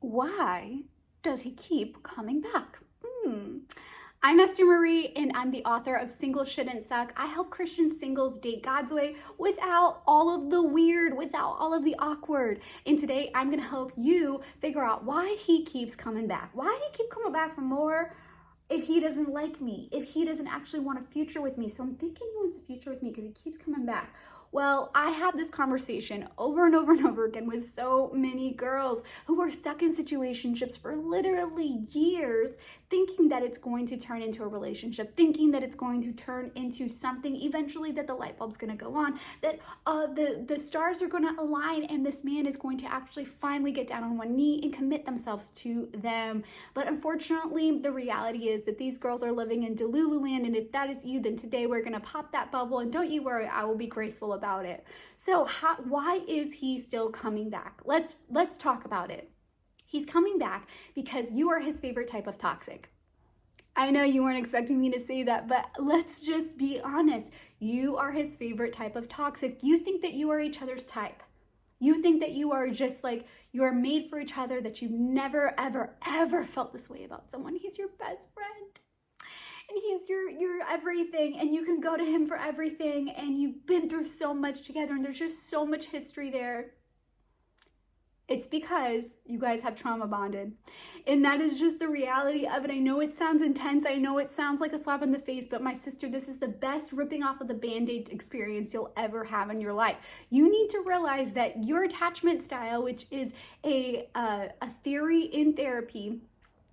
Why does he keep coming back? I'm Esther Marie, and I'm the author of Single Shouldn't Suck. I help Christian singles date God's way without all of the weird, without all of the awkward. And today I'm gonna help you figure out why he keeps coming back. Why he keep coming back for more if he doesn't like me, if he doesn't actually want a future with me. So I'm thinking he wants a future with me because he keeps coming back. Well, I have this conversation over and over and over again with so many girls who are stuck in situationships for literally years, thinking that it's going to turn into a relationship, thinking that it's going to turn into something eventually, that the light bulb's going to go on, that the stars are going to align and this man is going to actually finally get down on one knee and commit themselves to them. But unfortunately, the reality is that these girls are living in Delulu land, and if that is you, then today we're going to pop that bubble, and don't you worry, I will be graceful about it. So why is he still coming back? Let's talk about it. He's coming back because you are his favorite type of toxic. I know you weren't expecting me to say that, but let's just be honest. You are his favorite type of toxic. You think that you are each other's type. You think that you are just like, you are made for each other, that you've never, ever, ever felt this way about someone. He's your best friend. And he's your everything, and you can go to him for everything, and you've been through so much together, and there's just so much history there. It's because you guys have trauma bonded. And that is just the reality of it. I know it sounds intense. I know it sounds like a slap in the face, but my sister, this is the best ripping off of the Band-Aid experience you'll ever have in your life. You need to realize that your attachment style, which is a theory in therapy,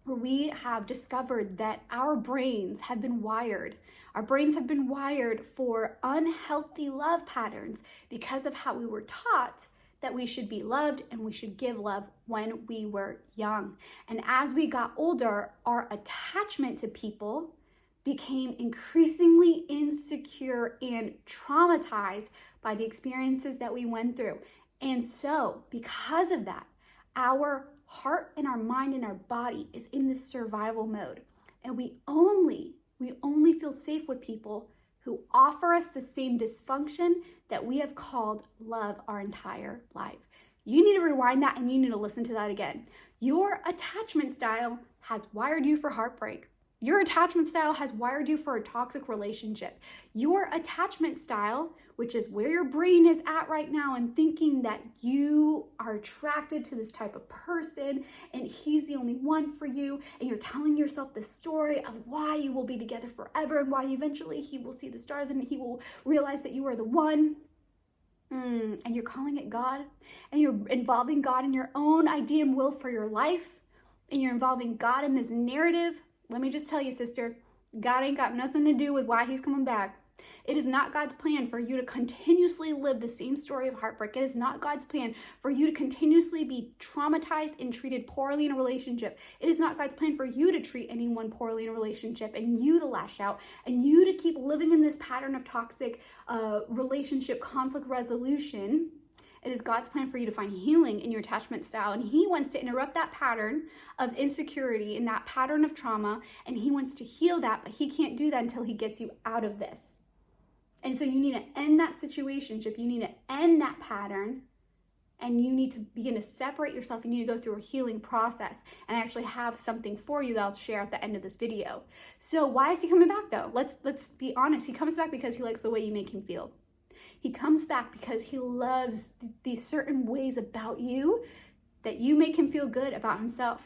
where we have discovered that our brains have been wired. Our brains have been wired for unhealthy love patterns because of how we were taught that we should be loved and we should give love when we were young. And as we got older, our attachment to people became increasingly insecure and traumatized by the experiences that we went through. And so, because of that, our heart and our mind and our body is in this survival mode. And we only feel safe with people who offer us the same dysfunction that we have called love our entire life. You need to rewind that and you need to listen to that again. Your attachment style has wired you for heartbreak. Your attachment style has wired you for a toxic relationship. Your attachment style, which is where your brain is at right now and thinking that you are attracted to this type of person and he's the only one for you, and you're telling yourself the story of why you will be together forever and why eventually he will see the stars and he will realize that you are the one. And you're calling it God, and you're involving God in your own idea and will for your life, and you're involving God in this narrative. Let me just tell you, sister, God ain't got nothing to do with why he's coming back. It is not God's plan for you to continuously live the same story of heartbreak. It is not God's plan for you to continuously be traumatized and treated poorly in a relationship. It is not God's plan for you to treat anyone poorly in a relationship and you to lash out and you to keep living in this pattern of toxic relationship conflict resolution. It is God's plan for you to find healing in your attachment style. And he wants to interrupt that pattern of insecurity and that pattern of trauma. And he wants to heal that, but he can't do that until he gets you out of this. And so you need to end that situationship. You need to end that pattern. And you need to begin to separate yourself. You need to go through a healing process. And I actually have something for you that I'll share at the end of this video. So why is he coming back though? Let's be honest. He comes back because he likes the way you make him feel. He comes back because he loves these certain ways about you that you make him feel good about himself.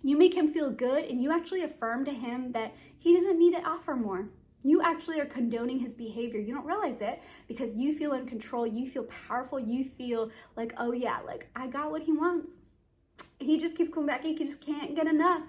You make him feel good and you actually affirm to him that he doesn't need to offer more. You actually are condoning his behavior. You don't realize it because you feel in control. You feel powerful. You feel like, oh yeah, like I got what he wants. He just keeps coming back. He just can't get enough.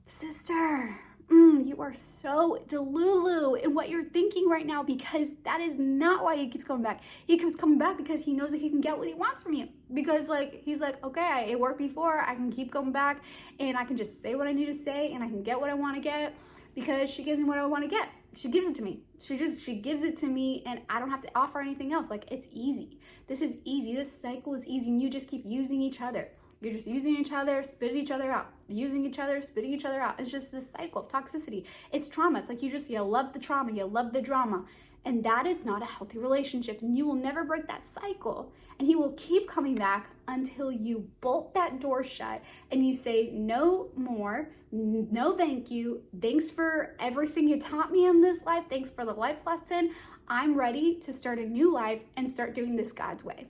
Sister, you are so delulu in what you're thinking right now, because that is not why he keeps coming back. He keeps coming back because he knows that he can get what he wants from you. Because he's like, okay, it worked before. I can keep going back and I can just say what I need to say and I can get what I want to get because she gives me what I want to get. She gives it to me. She gives it to me and I don't have to offer anything else. Like, it's easy. This is easy. This cycle is easy and you just keep using each other. You're just using each other, spitting each other out, using each other, spitting each other out. It's just this cycle of toxicity. It's trauma. It's like you love the trauma, you love the drama. And that is not a healthy relationship. And you will never break that cycle. And he will keep coming back until you bolt that door shut and you say, no more, no thank you. Thanks for everything you taught me in this life. Thanks for the life lesson. I'm ready to start a new life and start doing this God's way.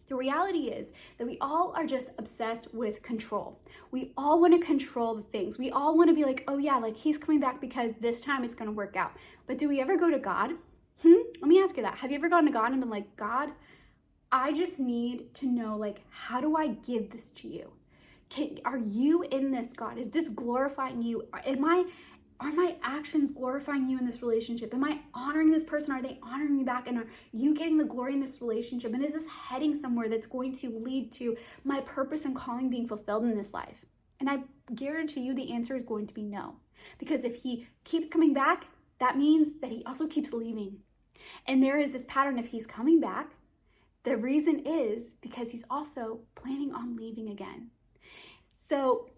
The reality is that we all are just obsessed with control. We all want to control the things. We all want to be like, oh yeah, like he's coming back because this time it's going to work out. But do we ever go to God? Let me ask you that. Have you ever gone to God and been like, God, I just need to know, like, how do I give this to you? Are you in this, God? Is this glorifying you? Are my actions glorifying you in this relationship? Am I honoring this person? Are they honoring me back? And are you getting the glory in this relationship? And is this heading somewhere that's going to lead to my purpose and calling being fulfilled in this life? And I guarantee you the answer is going to be no. Because if he keeps coming back, that means that he also keeps leaving. And there is this pattern, if he's coming back, the reason is because he's also planning on leaving again. So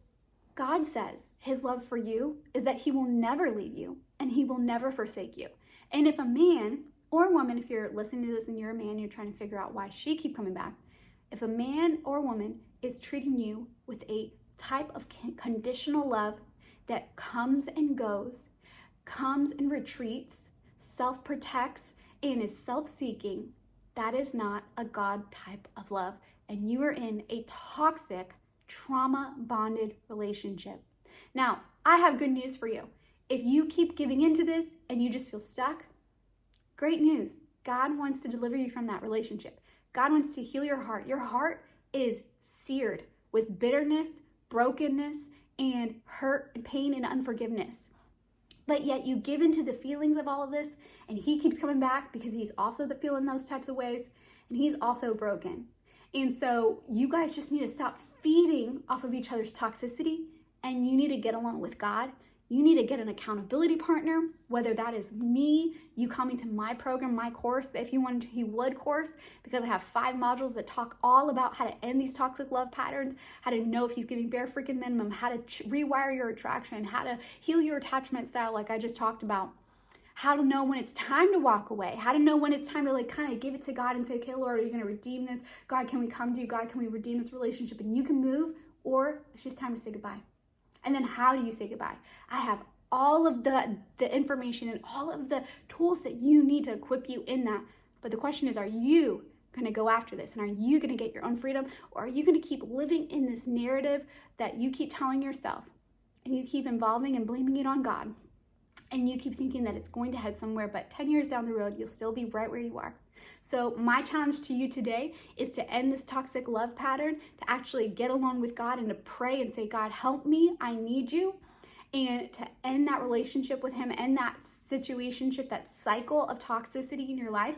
God says his love for you is that he will never leave you and he will never forsake you. And if a man or woman, if you're listening to this and you're a man, you're trying to figure out why she keep coming back. If a man or woman is treating you with a type of conditional love that comes and goes, comes and retreats, self-protects, and is self-seeking, that is not a God type of love. And you are in a toxic, trauma-bonded relationship. Now, I have good news for you. If you keep giving into this and you just feel stuck, great news. God wants to deliver you from that relationship. God wants to heal your heart. Your heart is seared with bitterness, brokenness, and hurt and pain and unforgiveness. But yet you give into the feelings of all of this, and he keeps coming back because he's also feeling those types of ways, and he's also broken. And so you guys just need to stop feeding off of each other's toxicity, and you need to get along with God. You need to get an accountability partner, whether that is me, you coming to my program, my course, if you want to, you would course, because I have 5 modules that talk all about how to end these toxic love patterns, how to know if he's giving bare freaking minimum, how to rewire your attraction, how to heal your attachment style, like I just talked about, how to know when it's time to walk away, how to know when it's time to like kind of give it to God and say, okay, Lord, are you going to redeem this? God, can we come to you? God, can we redeem this relationship? And you can move, or it's just time to say goodbye. And then how do you say goodbye? I have all of the information and all of the tools that you need to equip you in that. But the question is, are you going to go after this? And are you going to get your own freedom? Or are you going to keep living in this narrative that you keep telling yourself, and you keep involving and blaming it on God? And you keep thinking that it's going to head somewhere, but 10 years down the road, you'll still be right where you are. So my challenge to you today is to end this toxic love pattern, to actually get along with God and to pray and say, God, help me, I need you. And to end that relationship with him, end that situationship, that cycle of toxicity in your life,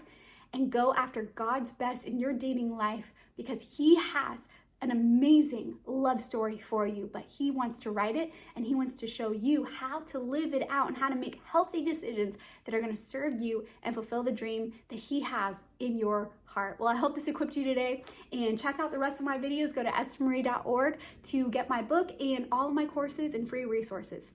and go after God's best in your dating life, because he has an amazing love story for you, but he wants to write it, and he wants to show you how to live it out and how to make healthy decisions that are going to serve you and fulfill the dream that he has in your heart. Well, I hope this equipped you today, and check out the rest of my videos. Go to esthermarie.org to get my book and all of my courses and free resources.